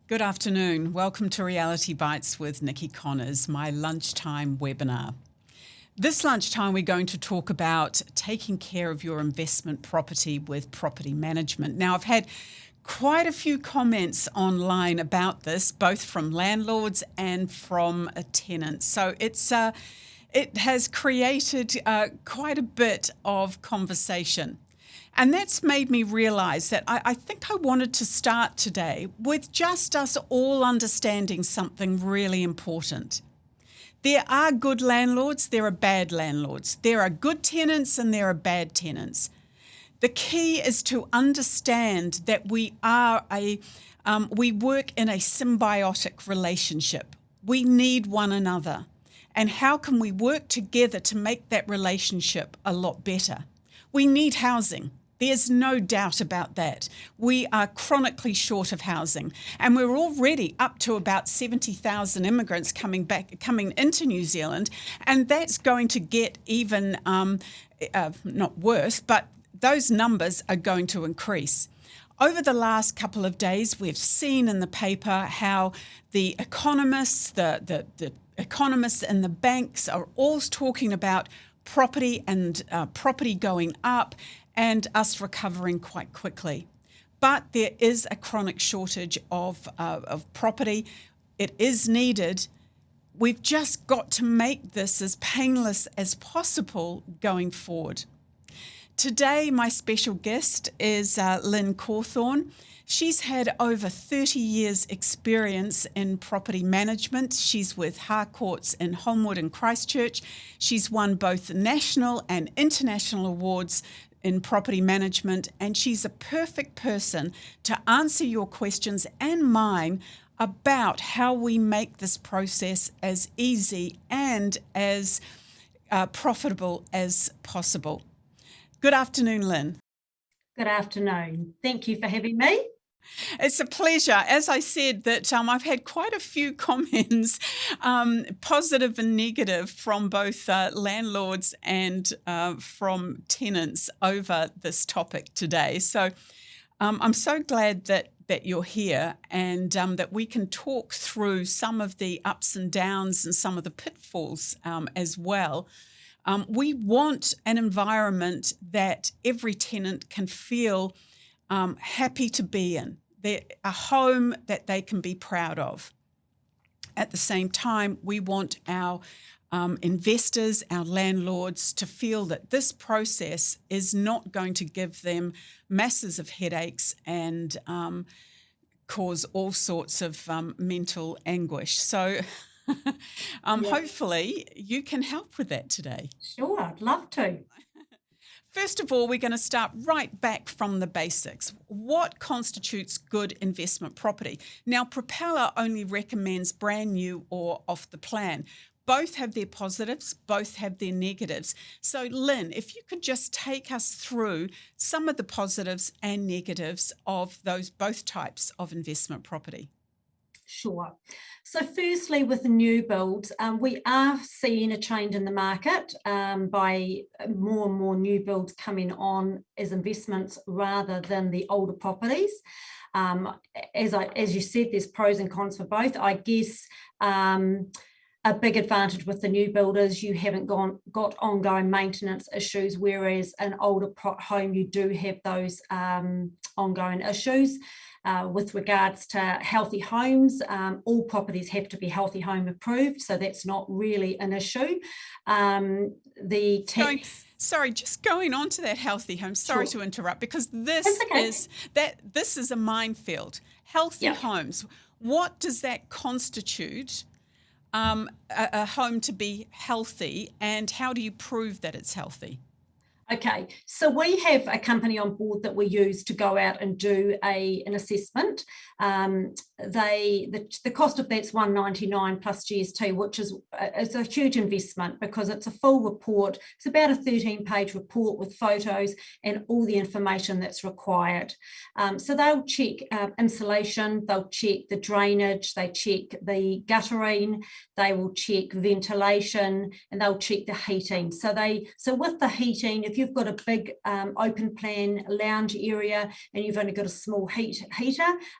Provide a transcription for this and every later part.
Good afternoon. Welcome to Reality.Bites with Nikki Connors, my lunchtime webinar. This lunchtime, we're going to talk about taking care of your investment property with property management. Now, I've had quite a few comments online about this, both from landlords and from tenants. So it has created quite a bit of conversation. And that's made me realise that I think I wanted to start today with just us all understanding something really important. There are good landlords, there are bad landlords. There are good tenants and there are bad tenants. The key is to understand that we work in a symbiotic relationship. We need one another. And how can we work together to make that relationship a lot better? We need housing. There's no doubt about that. We are chronically short of housing, and we're already up to about 70,000 immigrants coming into New Zealand, and that's going to get even not worse, but those numbers are going to increase. Over the last couple of days, we've seen in the paper how the economists, the economists and the banks are all talking about property and property going up and us recovering quite quickly. But there is a chronic shortage of property. It is needed. We've just got to make this as painless as possible going forward. Today, my special guest is Lynne Cawthorn. She's had over 30 years experience in property management. She's with Harcourts in Holmwood and Christchurch. She's won both national and international awards in property management, and she's a perfect person to answer your questions and mine about how we make this process as easy and as profitable as possible. Good afternoon, Lynne. Good afternoon. Thank you for having me. It's a pleasure. As I said, that I've had quite a few comments, positive and negative, from both landlords and from tenants over this topic today. So I'm so glad that you're here and that we can talk through some of the ups and downs and some of the pitfalls as well. We want an environment that every tenant can feel happy to be in. They're a home that they can be proud of. At the same time, we want our investors, our landlords, to feel that this process is not going to give them masses of headaches and cause all sorts of mental anguish. So hopefully you can help with that today. Sure, I'd love to. First of all, we're going to start right back from the basics. What constitutes good investment property? Now, Propellor only recommends brand new or off the plan. Both have their positives, both have their negatives. So, Lynne, if you could just take us through some of the positives and negatives of those both types of investment property. Sure. So firstly, with the new builds, we are seeing a change in the market by more and more new builds coming on as investments rather than the older properties. As you said, there's pros and cons for both. I guess a big advantage with the new builders, you haven't got ongoing maintenance issues, whereas an older home, you do have those ongoing issues. With regards to healthy homes, all properties have to be healthy home approved, so that's not really an issue. Just going on to that healthy home. Sorry to interrupt, because this is a minefield. Healthy homes. What does that constitute? A home to be healthy, and how do you prove that it's healthy? Okay, so we have a company on board that we use to go out and do an assessment. The cost of that's $199 plus GST, which is it's a huge investment because it's a full report. It's about a 13-page report with photos and all the information that's required. So they'll check insulation, they'll check the drainage, they check the guttering, they will check ventilation, and they'll check the heating. So with the heating, if you've got a big open plan lounge area and you've only got a small heater,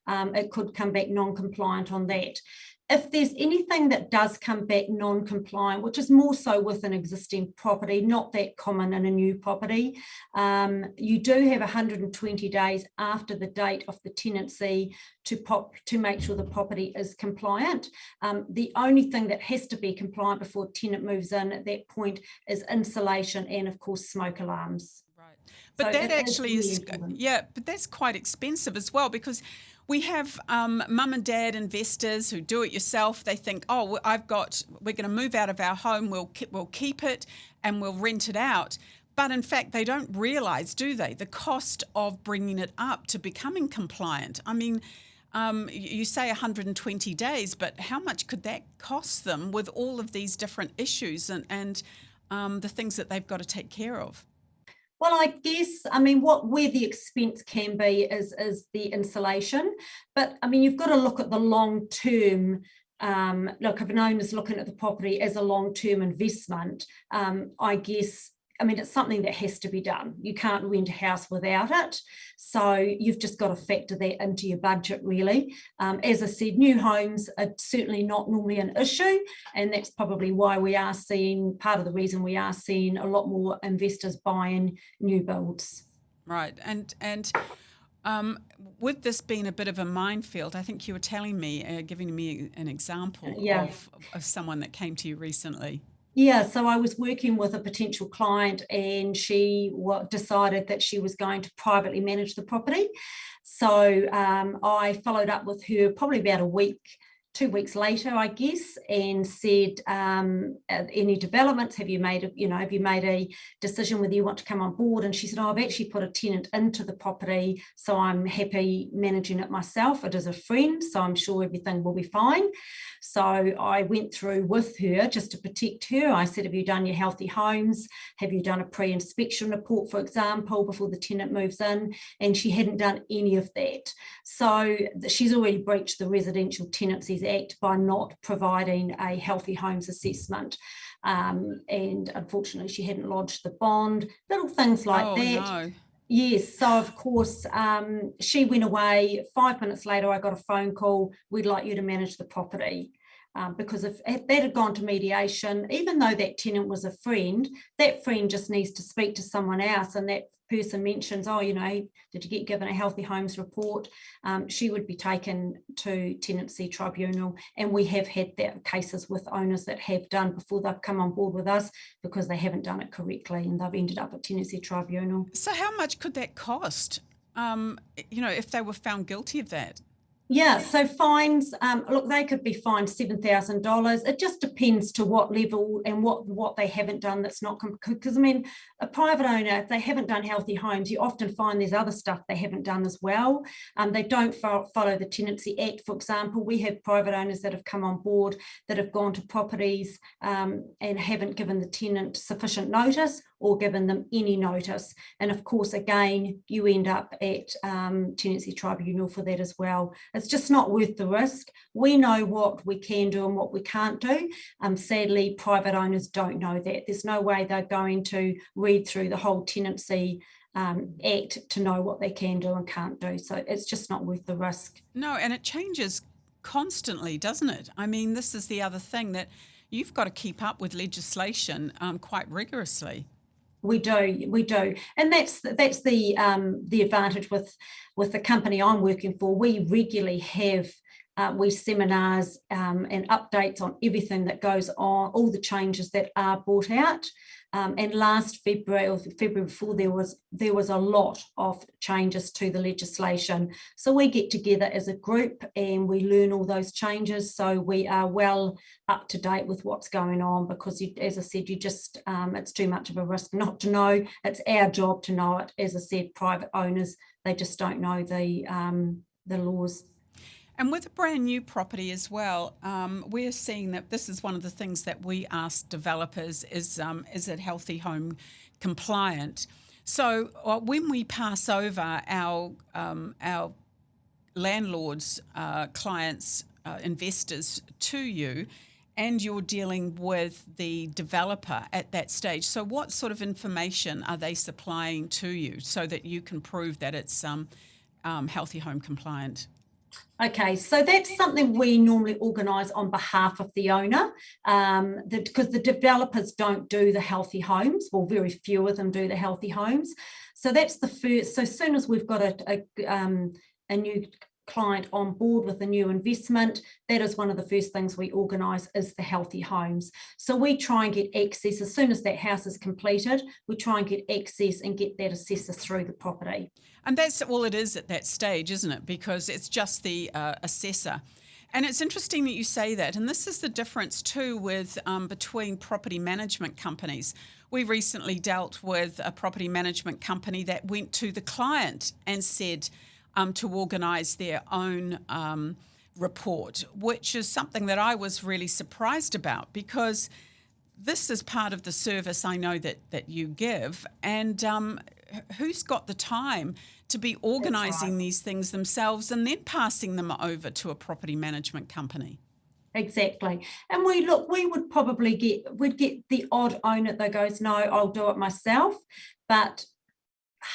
it could come back non-compliant on that. If there's anything that does come back non-compliant, which is more so with an existing property, not that common in a new property, you do have 120 days after the date of the tenancy to make sure the property is compliant. The only thing that has to be compliant before tenant moves in at that point is insulation and, of course, smoke alarms. Right. But So that actually is, but that's quite expensive as well, because we have mum and dad investors who do it yourself. They think, oh, we're going to move out of our home, we'll keep it and we'll rent it out. But in fact, they don't realise, do they, the cost of bringing it up to becoming compliant. I mean, you say 120 days, but how much could that cost them with all of these different issues and the things that they've got to take care of? Well, I guess, I mean, where the expense can be is the insulation. But, I mean, you've got to look at the long term. Look, if an owner's looking at the property as a long-term investment, I guess, I mean, it's something that has to be done. You can't rent a house without it. So you've just got to factor that into your budget, really. As I said, new homes are certainly not normally an issue. And that's probably why we are seeing, part of the reason we are seeing a lot more investors buying new builds. Right. And with this being a bit of a minefield, I think you were telling me, giving me an example of someone that came to you recently. Yeah, so I was working with a potential client and she decided that she was going to privately manage the property. So I followed up with her probably about a week, 2 weeks later, I guess, and said, any developments? Have you made a decision whether you want to come on board? And she said, oh, I've actually put a tenant into the property, so I'm happy managing it myself. It is a friend, so I'm sure everything will be fine. So I went through with her just to protect her. I said, have you done your healthy homes? Have you done a pre-inspection report, for example, before the tenant moves in? And she hadn't done any of that. So she's already breached the Residential Tenancies Act by not providing a healthy homes assessment. And unfortunately, she hadn't lodged the bond, little things like that. No. Yes, so of course, she went away. 5 minutes later, I got a phone call, we'd like you to manage the property. Because if that had gone to mediation, even though that tenant was a friend, that friend just needs to speak to someone else, and that person mentions, oh, did you get given a healthy homes report? She would be taken to tenancy tribunal, and we have had that cases with owners that have done before they've come on board with us because they haven't done it correctly and they've ended up at tenancy tribunal. So how much could that cost, if they were found guilty of that? Yeah, so fines, look, they could be fined $7,000. It just depends to what level and what they haven't done that's not, because I mean, a private owner, if they haven't done healthy homes, you often find there's other stuff they haven't done as well. They don't follow the Tenancy Act, for example. We have private owners that have come on board that have gone to properties and haven't given the tenant sufficient notice or given them any notice. And of course, again, you end up at tenancy tribunal for that as well. It's just not worth the risk. We know what we can do and what we can't do. Sadly, private owners don't know that. There's no way they're going to read through the whole Tenancy Act to know what they can do and can't do. So it's just not worth the risk. No, and it changes constantly, doesn't it? I mean, this is the other thing, that you've got to keep up with legislation quite rigorously. We do, and that's the advantage with the company I'm working for. We regularly have seminars and updates on everything that goes on, all the changes that are brought out. And last February or February before, there was a lot of changes to the legislation. So we get together as a group and we learn all those changes. So we are well up to date with what's going on, because as I said, it's too much of a risk not to know. It's our job to know it. As I said, private owners, they just don't know the laws. And with a brand new property as well, we're seeing that this is one of the things that we ask developers is it healthy home compliant? So when we pass over our landlords, clients, investors to you, And you're dealing with the developer at that stage. So what sort of information are they supplying to you so that you can prove that it's healthy home compliant? Okay, so that's something we normally organise on behalf of the owner, because the developers don't do the healthy homes. Well, very few of them do the healthy homes. So that's the first. So as soon as we've got a new client on board with a new investment, that is one of the first things we organise is the healthy homes. So we try and get access as soon as that house is completed. We try and get access and get that assessor through the property. And that's all it is at that stage, isn't it? Because it's just the assessor. And it's interesting that you say that. And this is the difference too with between property management companies. We recently dealt with a property management company that went to the client and said to organise their own report, which is something that I was really surprised about, because this is part of the service I know that you give. And who's got the time to be organising these things themselves and then passing them over to a property management company? Exactly. And we would probably we'd get the odd owner that goes, no, I'll do it myself. But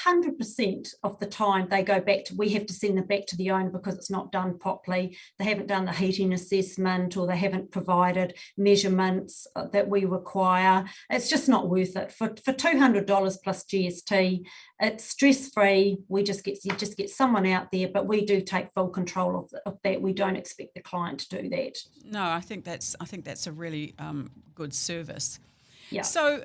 100% of the time they go back to, we have to send them back to the owner because it's not done properly. They haven't done the heating assessment, or they haven't provided measurements that we require. It's just not worth it. For $200 plus GST, it's stress-free. You just get someone out there, but we do take full control of that. We don't expect the client to do that. No, I think that's a really good service. Yeah. So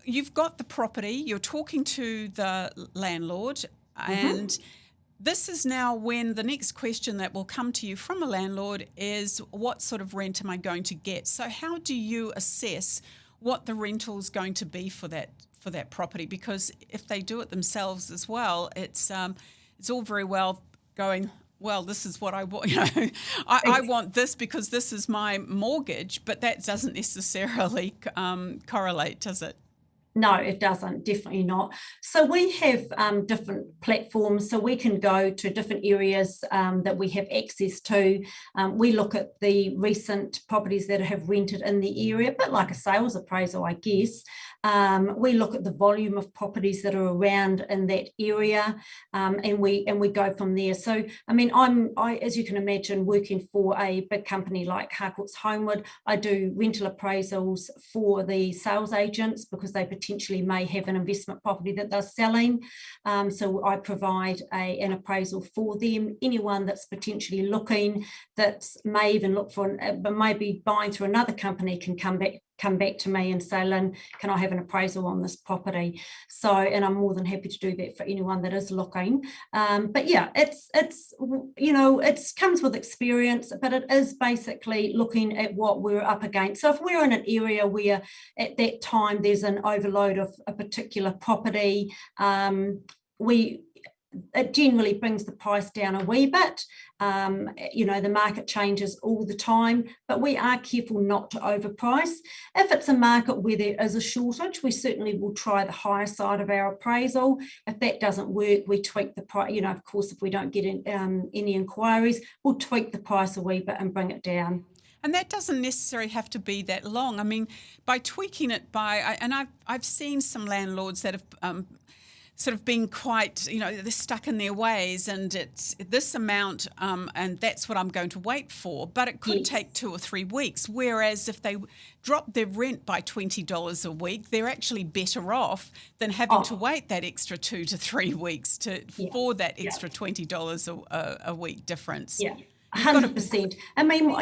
you've got the property, you're talking to the landlord, and this is now when the next question that will come to you from a landlord is, what sort of rent am I going to get? So how do you assess what the rental is going to be for that property? Because if they do it themselves as well, it's all very well going, well, this is what I want. I want this because this is my mortgage, but that doesn't necessarily correlate, does it? No, it doesn't, definitely not. So we have different platforms, so we can go to different areas that we have access to. We look at the recent properties that have rented in the area, a bit like a sales appraisal, I guess. We look at the volume of properties that are around in that area, and we go from there. So, I mean, I, as you can imagine, working for a big company like Harcourt's Homewood, I do rental appraisals for the sales agents because they potentially may have an investment property that they're selling. So I provide an appraisal for them. Anyone that's potentially looking, that may even look for, but maybe buying through another company, can come back to me and say, Lynne, can I have an appraisal on this property? So, and I'm more than happy to do that for anyone that is looking. But yeah, it's it comes with experience, but it is basically looking at what we're up against. So if we're in an area where at that time there's an overload of a particular property, it generally brings the price down a wee bit. The market changes all the time, but we are careful not to overprice. If it's a market where there is a shortage, we certainly will try the higher side of our appraisal. If that doesn't work, we tweak the price. Of course, if we don't get any inquiries, we'll tweak the price a wee bit and bring it down. And that doesn't necessarily have to be that long. I mean, by tweaking it and I've seen some landlords that have sort of been quite, they're stuck in their ways, and it's this amount, and that's what I'm going to wait for. But it could take 2 or 3 weeks. Whereas if they drop their rent by $20 a week, they're actually better off than having to wait that extra 2 to 3 weeks for that extra $20 a week difference. Yeah. 100%. I mean,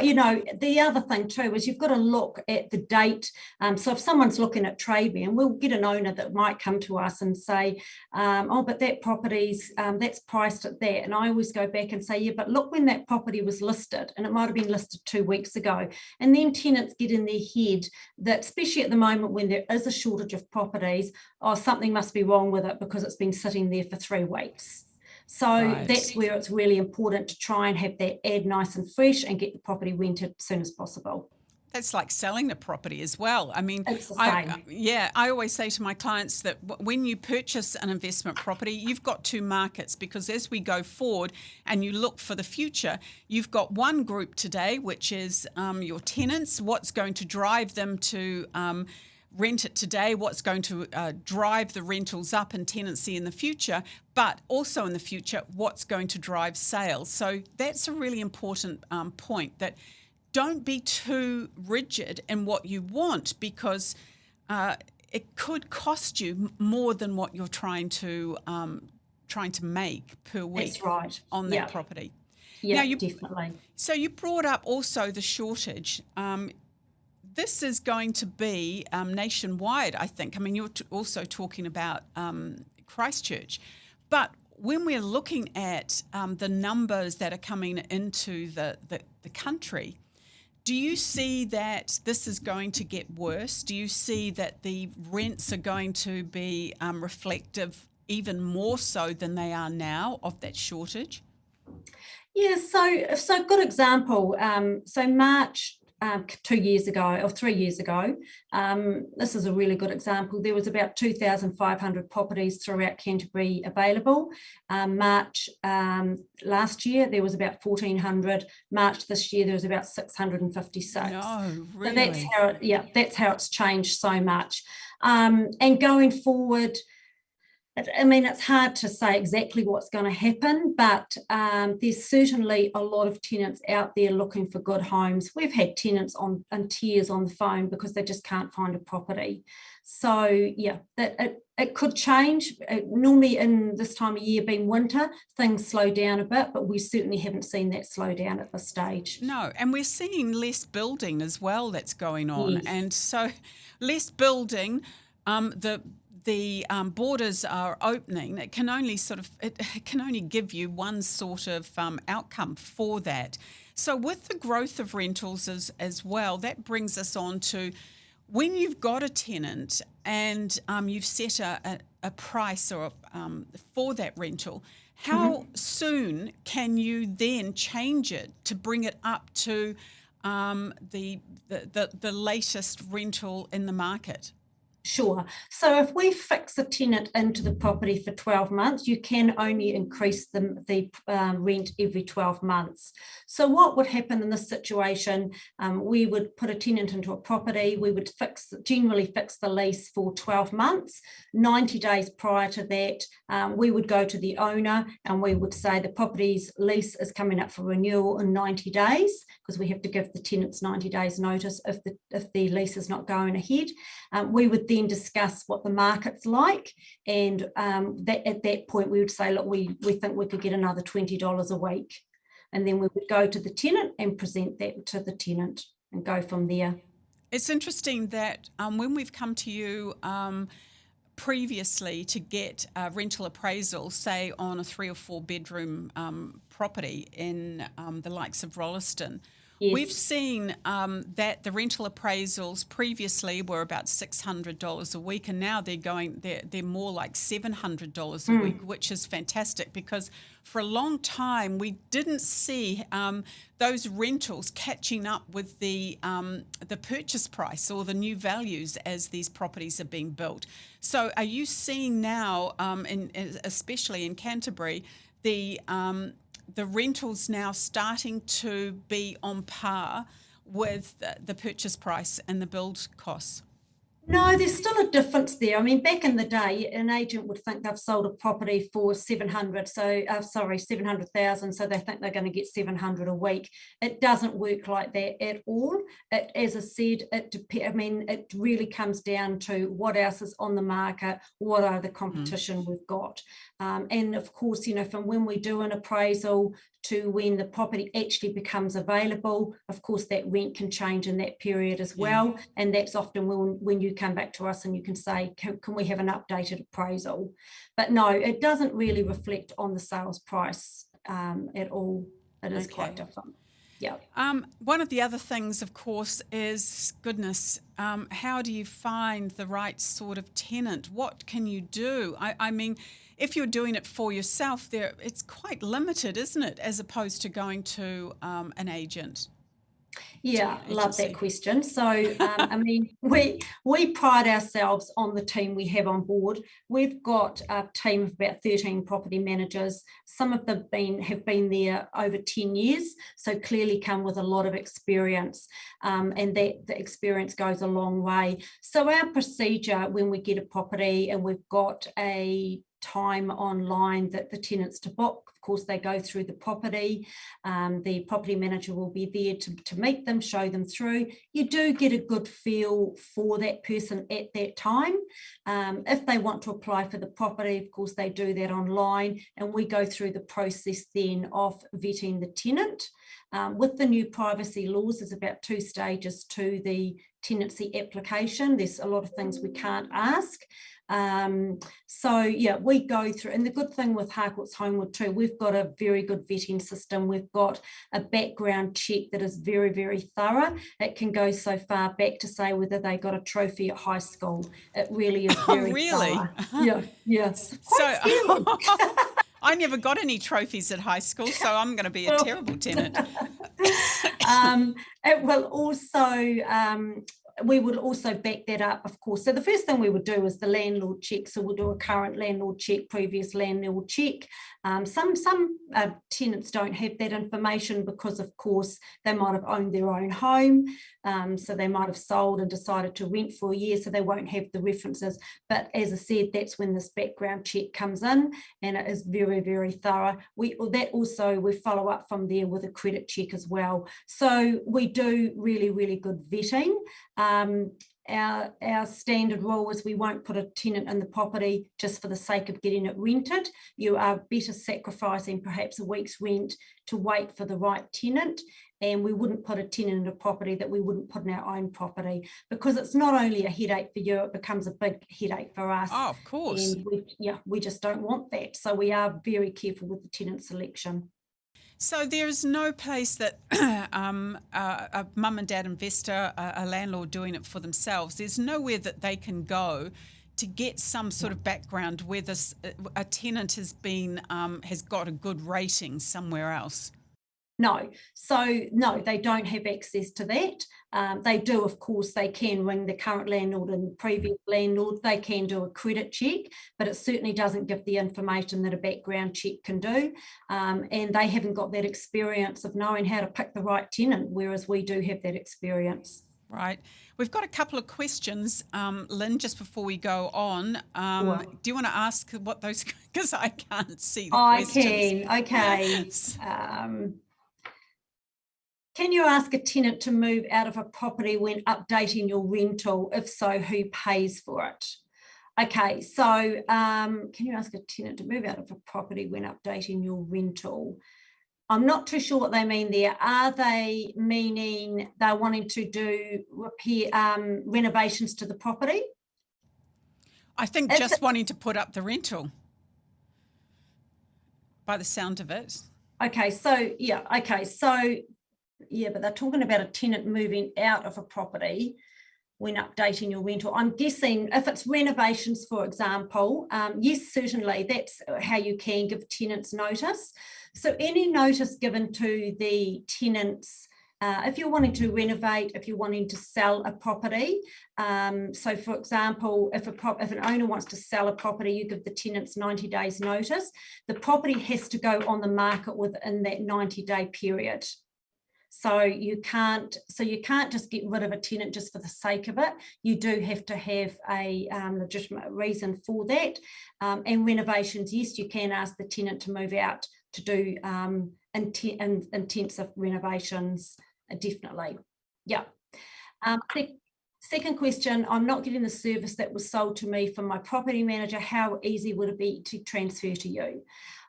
the other thing too is you've got to look at the date. So if someone's looking at trading, and we'll get an owner that might come to us and say, but that property's, that's priced at that. And I always go back and say, yeah, but look when that property was listed, and it might have been listed 2 weeks ago. And then tenants get in their head that, especially at the moment when there is a shortage of properties, something must be wrong with it because it's been sitting there for 3 weeks. So that's where it's really important to try and have that ad nice and fresh and get the property rented as soon as possible. That's like selling a property as well. I mean, It's the same. I always say to my clients that when you purchase an investment property, you've got two markets, because as we go forward and you look for the future, you've got one group today, which is your tenants, what's going to drive them to rent it today, what's going to drive the rentals up and tenancy in the future, but also in the future, what's going to drive sales. So that's a really important point, that don't be too rigid in what you want, because it could cost you more than what you're trying to make per week. That's right. On that property. Yeah, now definitely. So you brought up also the shortage. This is going to be nationwide, I think. I mean, you're also talking about Christchurch, but when we're looking at the numbers that are coming into the country, do you see that this is going to get worse? Do you see that the rents are going to be reflective even more so than they are now of that shortage? Yeah, so good example. So March 2 years ago or 3 years ago, this is a really good example. There was about 2,500 properties throughout Canterbury available. March last year there was about 1,400. March this year there was about 656. No, really? So that's how it's changed so much. And going forward, I mean, it's hard to say exactly what's going to happen, but there's certainly a lot of tenants out there looking for good homes. We've had tenants in tears on the phone because they just can't find a property. So, yeah, it could change. Normally in this time of year, being winter, things slow down a bit, but we certainly haven't seen that slow down at this stage. No, and we're seeing less building as well that's going on. Yes. And so less building, the borders are opening. It can only give you one sort of outcome for that. So with the growth of rentals as well, that brings us on to when you've got a tenant and you've set a price or for that rental, how soon can you then change it to bring it up to the latest rental in the market? Sure. So if we fix a tenant into the property for 12 months, you can only increase the rent every 12 months. So what would happen in this situation? We would put a tenant into a property. We would generally fix the lease for 12 months. 90 days prior to that, we would go to the owner and we would say the property's lease is coming up for renewal in 90 days, because we have to give the tenants 90 days notice if the lease is not going ahead. We would then discuss what the market's like, and at that point we would say, look, we think we could get another $20 a week, and then we would go to the tenant and present that to the tenant and go from there. It's interesting that when we've come to you previously to get a rental appraisal, say on a 3 or 4 bedroom property in the likes of Rolleston, yes, we've seen that the rental appraisals previously were about $600 a week, and now they're more like $700 a week, which is fantastic, because for a long time we didn't see those rentals catching up with the purchase price or the new values as these properties are being built. So are you seeing now, especially in Canterbury, the rentals now starting to be on par with the purchase price and the build costs? No, there's still a difference there. I mean, back in the day, an agent would think they've sold a property for 700,000, so they think they're going to get 700 a week. It doesn't work like that at all. As I said, it really comes down to what else is on the market, what are the competition we've got. And of course, from when we do an appraisal to when the property actually becomes available, of course, that rent can change in that period as well. And that's often when you come back to us and you can say, can we have an updated appraisal? But no, it doesn't really reflect on the sales price at all. It is quite different. Yeah. One of the other things, of course, is, how do you find the right sort of tenant? What can you do? I mean, if you're doing it for yourself, it's quite limited, isn't it, as opposed to going to an agent? Yeah, love that agency? question. So, I mean, we pride ourselves on the team we have on board. We've got a team of about 13 property managers. Some of them have been there over 10 years, so clearly come with a lot of experience, and that the experience goes a long way. So our procedure when we get a property and we've got a time online that the tenants to book, of course they go through the property. The property manager will be there to meet them, show them through. You do get a good feel for that person at that time. If they want to apply for the property, of course they do that online, and we go through the process then of vetting the tenant. With the new privacy laws, there's about 2 stages to the tenancy application. There's a lot of things we can't ask. So yeah, we go through, and the good thing with Harcourt's Homewood too, we've got a very good vetting system. We've got a background check that is very, very thorough. It can go so far back to say whether they got a trophy at high school. It really is very Really? thorough. Yeah, yes. Quite So scary. I never got any trophies at high school, so I'm going to be a terrible tenant. It will also, we would also back that up, of course. So the first thing we would do is the landlord check. So we'll do a current landlord check, previous landlord check. Some tenants don't have that information because, of course, they might have owned their own home. So they might have sold and decided to rent for a year, so they won't have the references. But as I said, that's when this background check comes in, and it is very, very thorough. We follow up from there with a credit check as well. So we do really, really good vetting. Our standard rule is we won't put a tenant in the property just for the sake of getting it rented. You are better sacrificing perhaps a week's rent to wait for the right tenant, and we wouldn't put a tenant in a property that we wouldn't put in our own property, because it's not only a headache for you, it becomes a big headache for us. Oh, of course. And we just don't want that. So we are very careful with the tenant selection. So there is no place that a mum and dad investor, a landlord doing it for themselves, there's nowhere that they can go to get some sort of background where a tenant has got a good rating somewhere else. No, so no, they don't have access to that. They do, of course, they can ring the current landlord and previous landlord. They can do a credit check, but it certainly doesn't give the information that a background check can do. And they haven't got that experience of knowing how to pick the right tenant, whereas we do have that experience. Right. We've got a couple of questions, Lynne, just before we go on. Sure. Do you want to ask what those, because I can't see the questions. I can, okay. Can you ask a tenant to move out of a property when updating your rental? If so, who pays for it? Okay, so can you ask a tenant to move out of a property when updating your rental? I'm not too sure what they mean there. Are they meaning they're wanting to do renovations to the property? I think just wanting to put up the rental, by the sound of it. Okay, so yeah, but they're talking about a tenant moving out of a property when updating your rental. I'm guessing if it's renovations, for example, yes, certainly that's how you can give tenants notice. So any notice given to the tenants, if you're wanting to renovate, if you're wanting to sell a property, so for example, if an owner wants to sell a property, you give the tenants 90 days notice. The property has to go on the market within that 90-day period. So you can't just get rid of a tenant just for the sake of it. You do have to have a legitimate reason for that. And renovations, yes, you can ask the tenant to move out to do intensive renovations, definitely. Yeah. Second question, I'm not getting the service that was sold to me from my property manager. How easy would it be to transfer to you?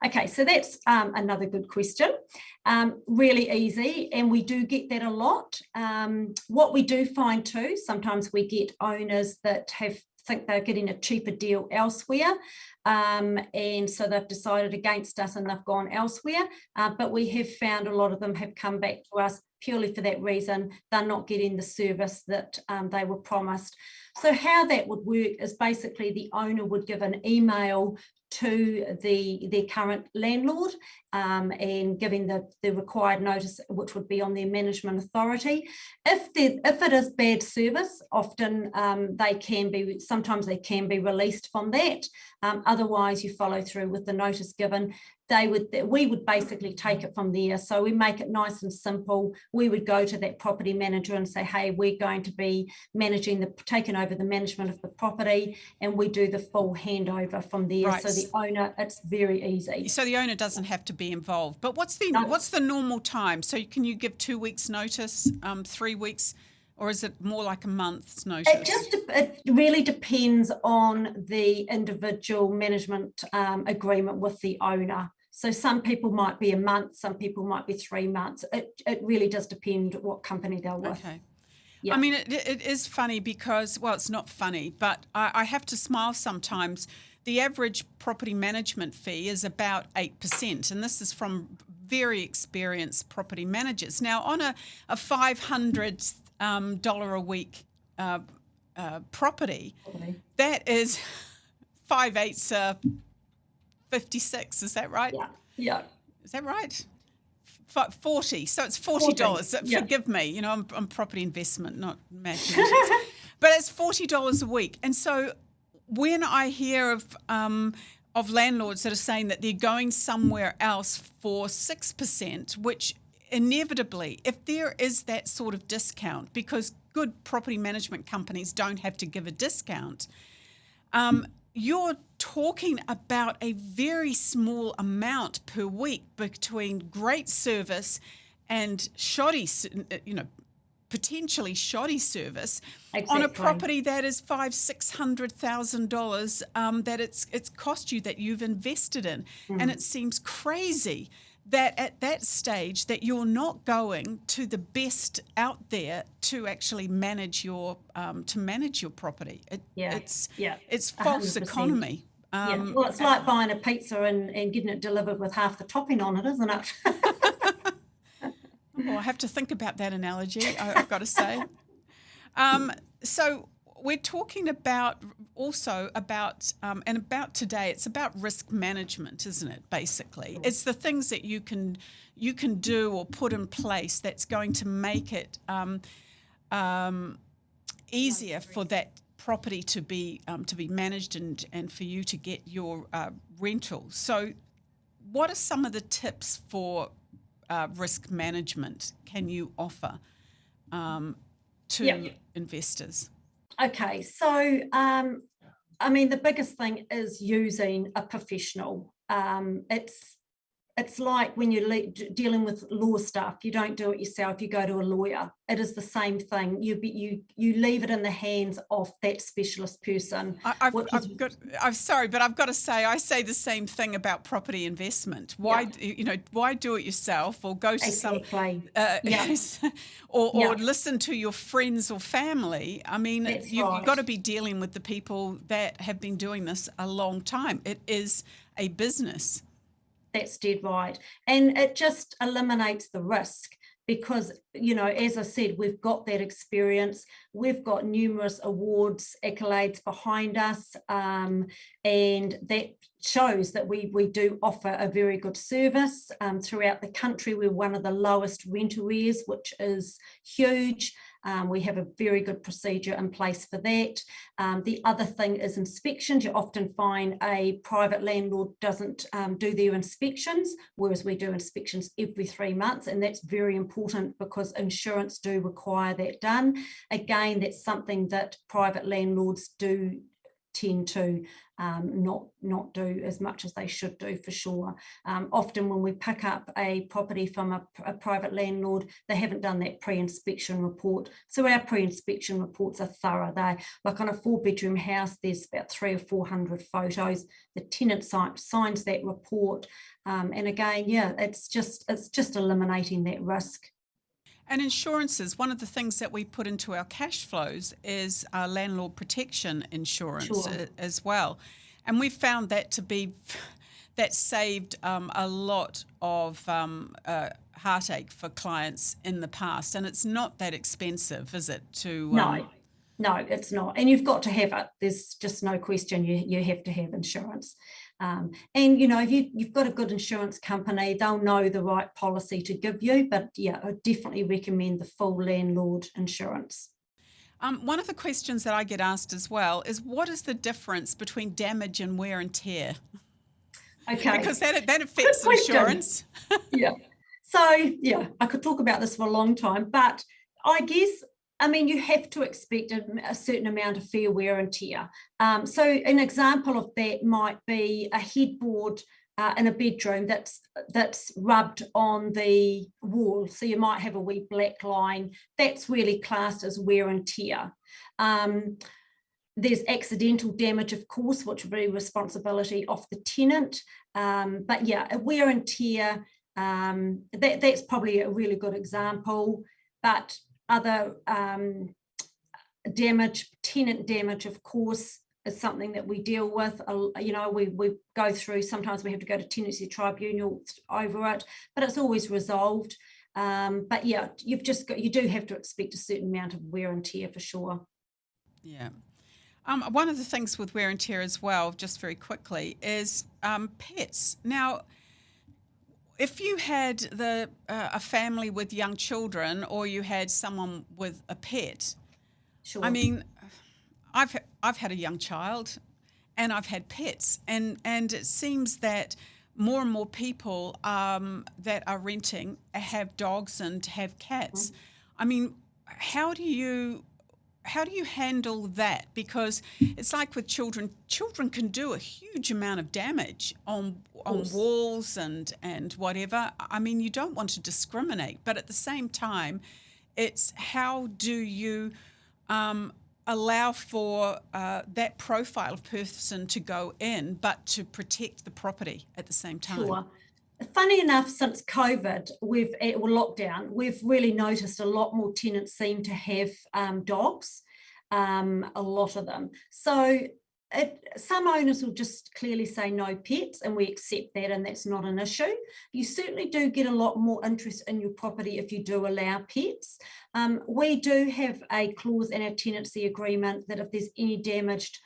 Okay, so that's another good question. Really easy, and we do get that a lot. What we do find too, sometimes we get owners that think they're getting a cheaper deal elsewhere, and so they've decided against us and they've gone elsewhere, but we have found a lot of them have come back to us purely for that reason. They're not getting the service that they were promised. So how that would work is basically the owner would give an email to their current landlord and giving the required notice, which would be on their management authority. If it is bad service, often sometimes they can be released from that. Otherwise, you follow through with the notice given. We would basically take it from there. So we make it nice and simple. We would go to that property manager and say, hey, we're going to be taking over the management of the property, and we do the full handover from there. Right. So the owner, it's very easy. So the owner doesn't have to be involved. But what's the normal time? So can you give 2 weeks notice, 3 weeks, or is it more like a month's notice? It really depends on the individual management agreement with the owner. So some people might be a month, some people might be 3 months. It really does depend what company they're with. Okay. Yeah. I mean, it is funny because, well, it's not funny, but I have to smile sometimes. The average property management fee is about 8%, and this is from very experienced property managers. Now, on a $500 a week property, that is 5/8 56. Is that right? Yeah. Is that right? 40. So it's $40. Yeah. Forgive me. I'm property investment, not mathematics. But it's $40 a week. And so when I hear of landlords that are saying that they're going somewhere else for 6%, which inevitably, if there is that sort of discount, because good property management companies don't have to give a discount, you're talking about a very small amount per week between great service and shoddy, potentially shoddy service on a property that is $500,000-$600,000 that it's cost you, that you've invested in. And it seems crazy that at that stage that you're not going to the best out there to actually manage your property. It's false 100%. Economy. Well, it's like buying a pizza and getting it delivered with half the topping on it, isn't it? Well, I have to think about that analogy, I've got to say. So we're talking about today, it's about risk management, isn't it, basically? It's the things that you can do or put in place that's going to make it easier for that property to be managed and for you to get your rental. So what are some of the tips for risk management can you offer to investors? Okay, so the biggest thing is using a professional. It's like when you're dealing with law stuff, you don't do it yourself, you go to a lawyer. It is the same thing. You leave it in the hands of that specialist person. I'm sorry, but I've got to say, I say the same thing about property investment. Why do it yourself, or go to some or listen to your friends or family? I mean, you've got to be dealing with the people that have been doing this a long time. It is a business. That's dead right. And it just eliminates the risk because, as I said, we've got that experience. We've got numerous awards, accolades behind us, and that shows that we do offer a very good service. Throughout the country, we're one of the lowest rent arrears, which is huge. We have a very good procedure in place for that. The other thing is inspections. You often find a private landlord doesn't do their inspections, whereas we do inspections every 3 months, and that's very important because insurance do require that done. Again, that's something that private landlords do tend to not do as much as they should do, for sure. Often when we pick up a property from a private landlord, they haven't done that pre-inspection report. So our pre-inspection reports are thorough. They're like on a 4-bedroom house, there's about 300 or 400 photos. The tenant signs that report. And again, it's just eliminating that risk. And insurances, one of the things that we put into our cash flows is our landlord protection insurance as well. And we found that that saved a lot of heartache for clients in the past. And it's not that expensive, is it? No, it's not. And you've got to have it. There's just no question you have to have insurance. And, if you've got a good insurance company, they'll know the right policy to give you. But yeah, I definitely recommend the full landlord insurance. One of the questions that I get asked as well is, what is the difference between damage and wear and tear? Okay. Because that Good affects question. insurance. Yeah. So, yeah, I could talk about this for a long time, but I guess, you have to expect a certain amount of fair wear and tear. So an example of that might be a headboard in a bedroom that's rubbed on the wall. So you might have a wee black line. That's really classed as wear and tear. There's accidental damage, of course, which would be responsibility of the tenant. But yeah, a wear and tear, that's probably a really good example. But other damage, tenant damage, of course, is something that we deal with. We go through, sometimes we have to go to tenancy tribunal over it, but it's always resolved. But yeah, you do have to expect a certain amount of wear and tear for sure. Yeah. One of the things with wear and tear as well, just very quickly, is pets. Now, if you had a family with young children, or you had someone with a pet, Sure. I've had a young child, and I've had pets, and it seems that more and more people that are renting have dogs and have cats. Mm-hmm. How do you handle that? Because it's like with children can do a huge amount of damage on walls and whatever. You don't want to discriminate, but at the same time, it's how do you allow for that profile of person to go in, but to protect the property at the same time? Sure. Funny enough, since COVID, lockdown, we've really noticed a lot more tenants seem to have dogs, a lot of them. So some owners will just clearly say no pets, and we accept that, and that's not an issue. You certainly do get a lot more interest in your property if you do allow pets. We do have a clause in our tenancy agreement that if there's any damage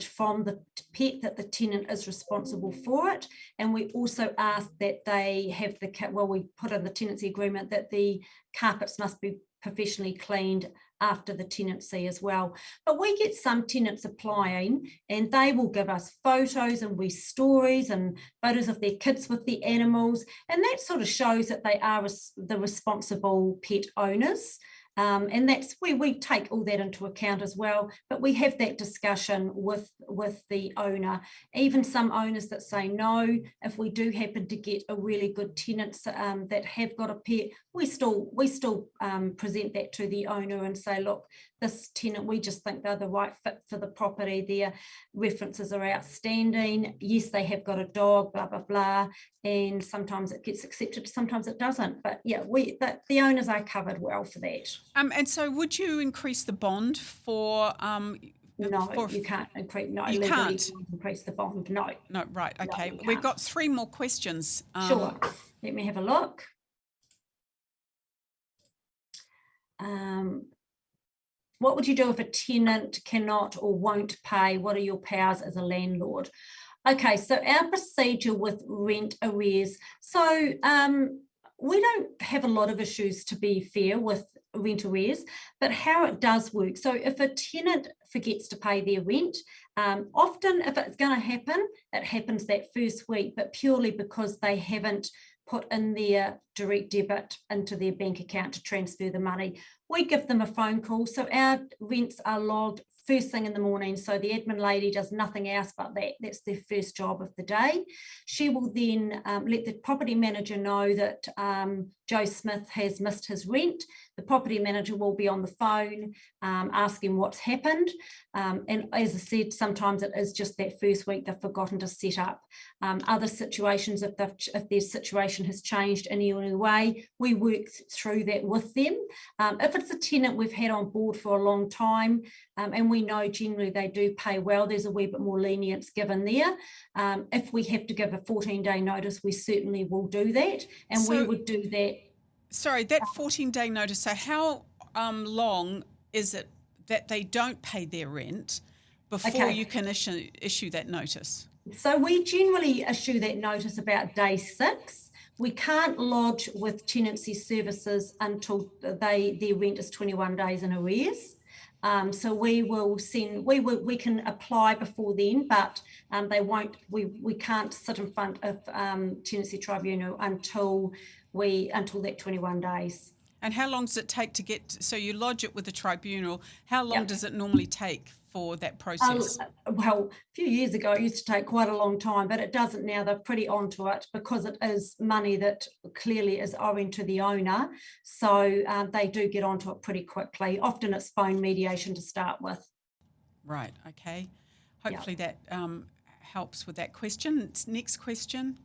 from the pet, that the tenant is responsible for it. And we also ask that they have we put in the tenancy agreement that the carpets must be professionally cleaned after the tenancy as well. But we get some tenants applying, and they will give us photos and stories and photos of their kids with the animals, and that sort of shows that they are the responsible pet owners. And that's where we take all that into account as well. But we have that discussion with the owner. Even some owners that say no, if we do happen to get a really good tenant that have got a pet, we still present that to the owner and say, look, this tenant, we just think they're the right fit for the property. Their references are outstanding. Yes, they have got a dog, blah, blah, blah. And sometimes it gets accepted, sometimes it doesn't. But yeah, the owners are covered well for that. And so would you increase the bond for... No, you can't increase. No, you can't increase the bond. No. No, right. Okay. No, we've got 3 more questions. Sure. Let me have a look. What would you do if a tenant cannot or won't pay? What are your powers as a landlord? Okay, so our procedure with rent arrears. So we don't have a lot of issues, to be fair, with rent arrears, but how it does work. So if a tenant forgets to pay their rent, often if it's going to happen, it happens that first week, but purely because they haven't put in their direct debit into their bank account to transfer the money. We give them a phone call. So our rents are logged first thing in the morning. So the admin lady does nothing else but that. That's their first job of the day. She will then let the property manager know that Joe Smith has missed his rent. The property manager will be on the phone asking what's happened. And as I said, sometimes it is just that first week they've forgotten to set up. Other situations, if their situation has changed in any way, we work through that with them. If it's a tenant we've had on board for a long time, and we know generally they do pay well, there's a wee bit more lenience given there. If we have to give a 14-day notice, we certainly will do that, and we would do that. Sorry, that 14-day notice, so how long is it that they don't pay their rent before you can issue that notice? So we generally issue that notice about day 6. We can't lodge with tenancy services until their rent is 21 days in arrears. So we can apply before then, but they won't. We can't sit in front of tenancy tribunal until that 21 days. And how long does it take to get, so you lodge it with the tribunal, how long Yep. does it normally take for that process? Well, a few years ago, it used to take quite a long time, but it doesn't now. They're pretty onto it because it is money that clearly is owing to the owner. So they do get onto it pretty quickly. Often it's phone mediation to start with. Right, okay. Hopefully that helps with that question. Next question.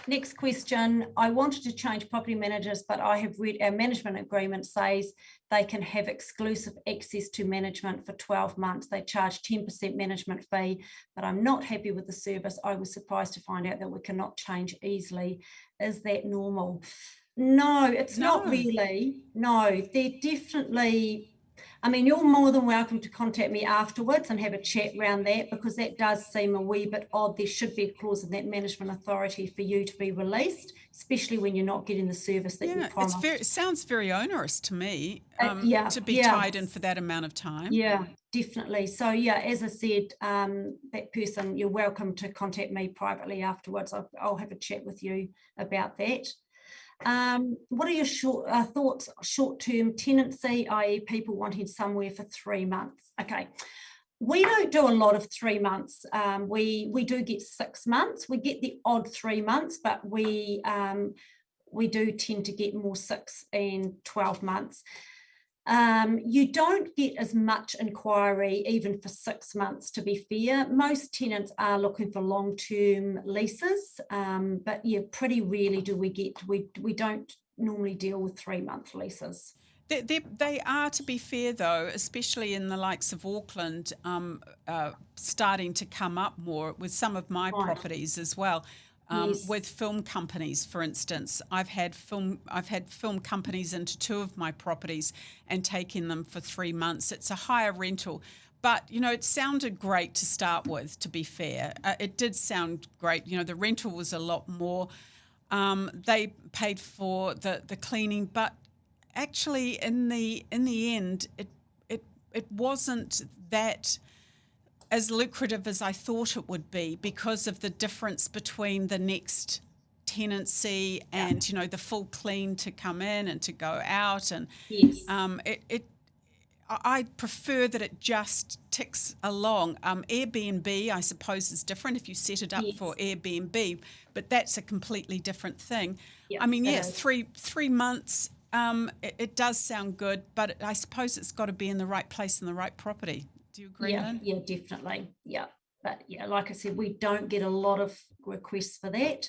Next question. I wanted to change property managers, but I have read our management agreement says they can have exclusive access to management for 12 months. They charge 10% management fee, but I'm not happy with the service. I was surprised to find out that we cannot change easily. Is that normal? No, it's not really. No, they're definitely... I mean, you're more than welcome to contact me afterwards and have a chat around that, because that does seem a wee bit odd. There should be a clause in that management authority for you to be released, especially when you're not getting the service that you promised. It sounds very onerous to me to be tied in for that amount of time. Yeah, definitely. So yeah, as I said, that person, you're welcome to contact me privately afterwards. I'll have a chat with you about that. What are your thoughts short-term tenancy, i.e. people wanting somewhere for 3 months? Okay, we don't do a lot of 3 months. We do get 6 months. We get the odd 3 months, but we do tend to get more 6 and 12 months. You don't get as much inquiry even for 6 months, to be fair. Most tenants are looking for long-term leases, but yeah, pretty rarely do we don't normally deal with 3-month leases. They are, to be fair though, especially in the likes of Auckland, starting to come up more with some of my properties as well. Yes. With film companies, for instance, I've had film companies into 2 of my properties and taken them for 3 months. It's a higher rental, but it sounded great to start with. To be fair, it did sound great. The rental was a lot more. They paid for the cleaning, but actually, in the end, it wasn't that as lucrative as I thought it would be, because of the difference between the next tenancy and the full clean to come in and to go out, and yes. I prefer that it just ticks along. Airbnb, I suppose, is different if you set it up for Airbnb, but that's a completely different thing. Yep, I mean, yes, three months. It does sound good, but I suppose it's got to be in the right place and the right property. Do you agree, Lynne? Yeah, definitely. Yeah. But yeah, like I said, we don't get a lot of requests for that.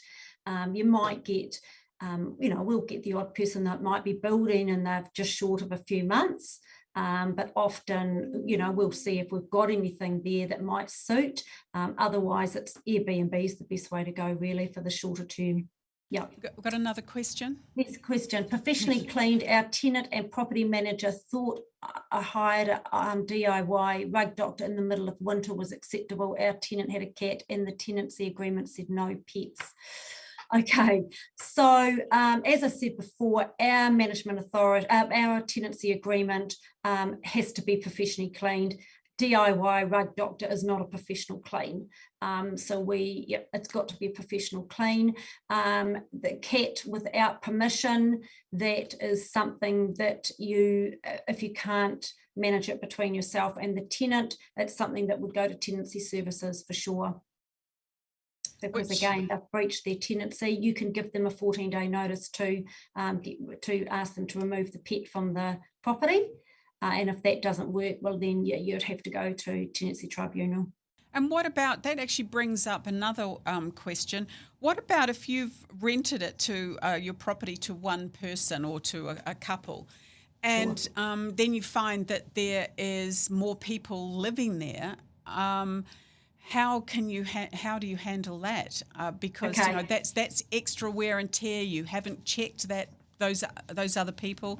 You might get, we'll get the odd person that might be building and they're just short of a few months. But often, we'll see if we've got anything there that might suit. Otherwise, it's Airbnb is the best way to go, really, for the shorter term. Yeah. We've got another question. Next question. Professionally cleaned. Our tenant and property manager thought I hired a DIY rug doctor in the middle of winter was acceptable. Our tenant had a cat and the tenancy agreement said no pets. Okay, so as I said before, our management authority, our tenancy agreement has to be professionally cleaned. DIY rug doctor is not a professional clean. So it's got to be a professional clean. The cat without permission, that is something that if you can't manage it between yourself and the tenant, it's something that would go to tenancy services for sure. Because again, they've breached their tenancy. You can give them a 14-day notice to ask them to remove the pet from the property. And if that doesn't work, well, then you'd have to go to tenancy tribunal. And what about, that actually brings up another question. What about if you've rented it to your property to one person or to a couple, and then you find that there is more people living there? How do you handle that? Because that's extra wear and tear. You haven't checked those other people.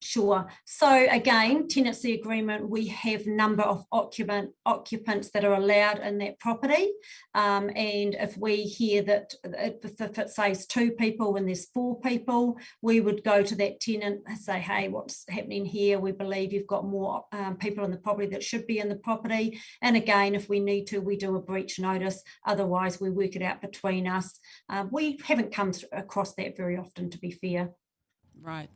Sure. So again, tenancy agreement, we have number of occupants that are allowed in that property. And if we hear that if it says 2 people and there's 4 people, we would go to that tenant and say, hey, what's happening here? We believe you've got more people in the property that should be in the property. And again, if we need to, we do a breach notice. Otherwise, we work it out between us. We haven't come across that very often, to be fair. Right.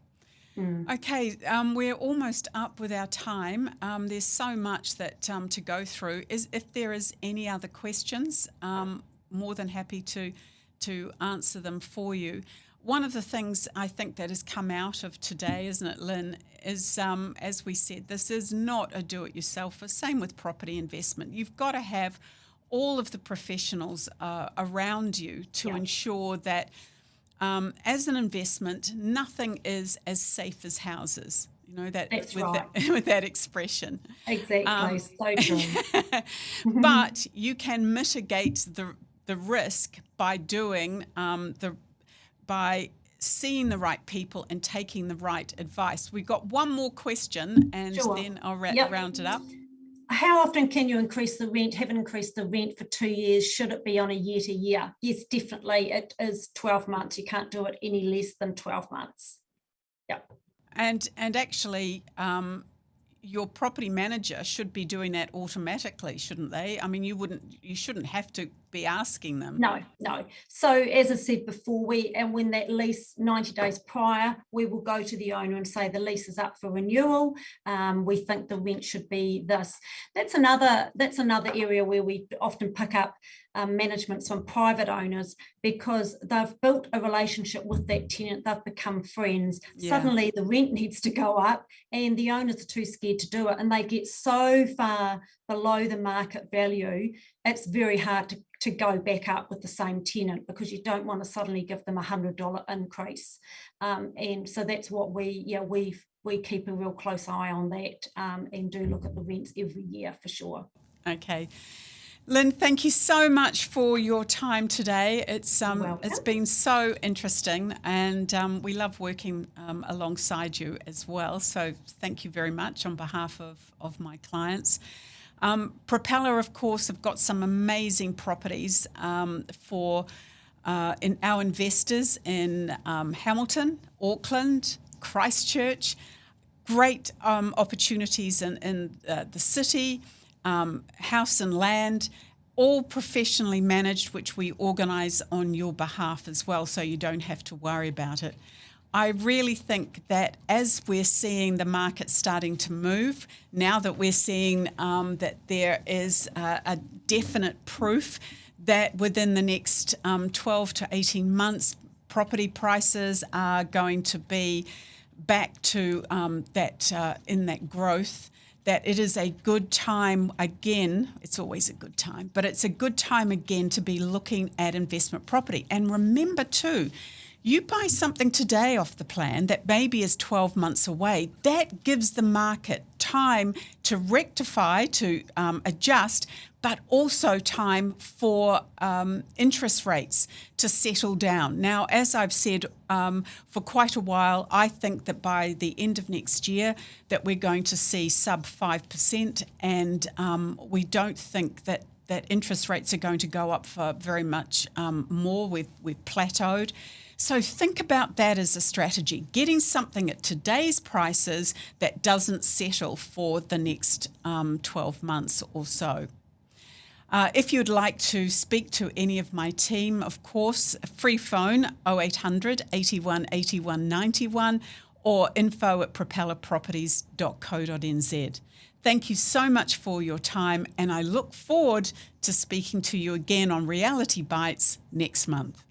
Okay, we're almost up with our time. There's so much that to go through. If there is any other questions, more than happy to answer them for you. One of the things I think that has come out of today, isn't it, Lynne, is, as we said, this is not a do-it-yourselfer. Same with property investment. You've got to have all of the professionals around you to ensure that as an investment, nothing is as safe as houses. You know that with that expression. Exactly, so true. But you can mitigate the risk by doing by seeing the right people and taking the right advice. We've got one more question, and then I'll round it up. How often can you increase the rent? Haven't increased the rent for 2 years. Should it be on a year-to-year? Yes, definitely. It is 12 months. You can't do it any less than 12 months. Yeah. And actually, your property manager should be doing that automatically, shouldn't they? I mean, you shouldn't have to be asking them. No. So as I said before, when that lease 90 days prior, we will go to the owner and say the lease is up for renewal. We think the rent should be this. That's another area where we often pick up managements from private owners, because they've built a relationship with that tenant, they've become friends. Suddenly the rent needs to go up and the owners are too scared to do it, and they get so far below the market value, it's very hard to go back up with the same tenant, because you don't want to suddenly give them $100 increase. And so that's what we keep a real close eye on that, and do look at the rents every year for sure. Okay. Lynne, thank you so much for your time today. It's been so interesting, and we love working alongside you as well. So thank you very much on behalf of my clients. Propellor, of course, have got some amazing properties for in our investors in Hamilton, Auckland, Christchurch. Great opportunities in the city. House and land, all professionally managed, which we organise on your behalf as well, so you don't have to worry about it. I really think that as we're seeing the market starting to move, now that we're seeing that there is a definite proof that within the next 12 to 18 months, property prices are going to be back to in that growth, that it is a good time again. It's always a good time, but it's a good time again to be looking at investment property. And remember too, you buy something today off the plan that maybe is 12 months away, that gives the market time to rectify, to adjust, but also time for interest rates to settle down. Now, as I've said for quite a while, I think that by the end of next year that we're going to see sub 5%, and we don't think that interest rates are going to go up for very much more. We've plateaued. So think about that as a strategy, getting something at today's prices that doesn't settle for the next 12 months or so. If you'd like to speak to any of my team, of course, free phone 0800 81 81 91 or info@propellerproperties.co.nz. Thank you so much for your time, and I look forward to speaking to you again on Reality Bites next month.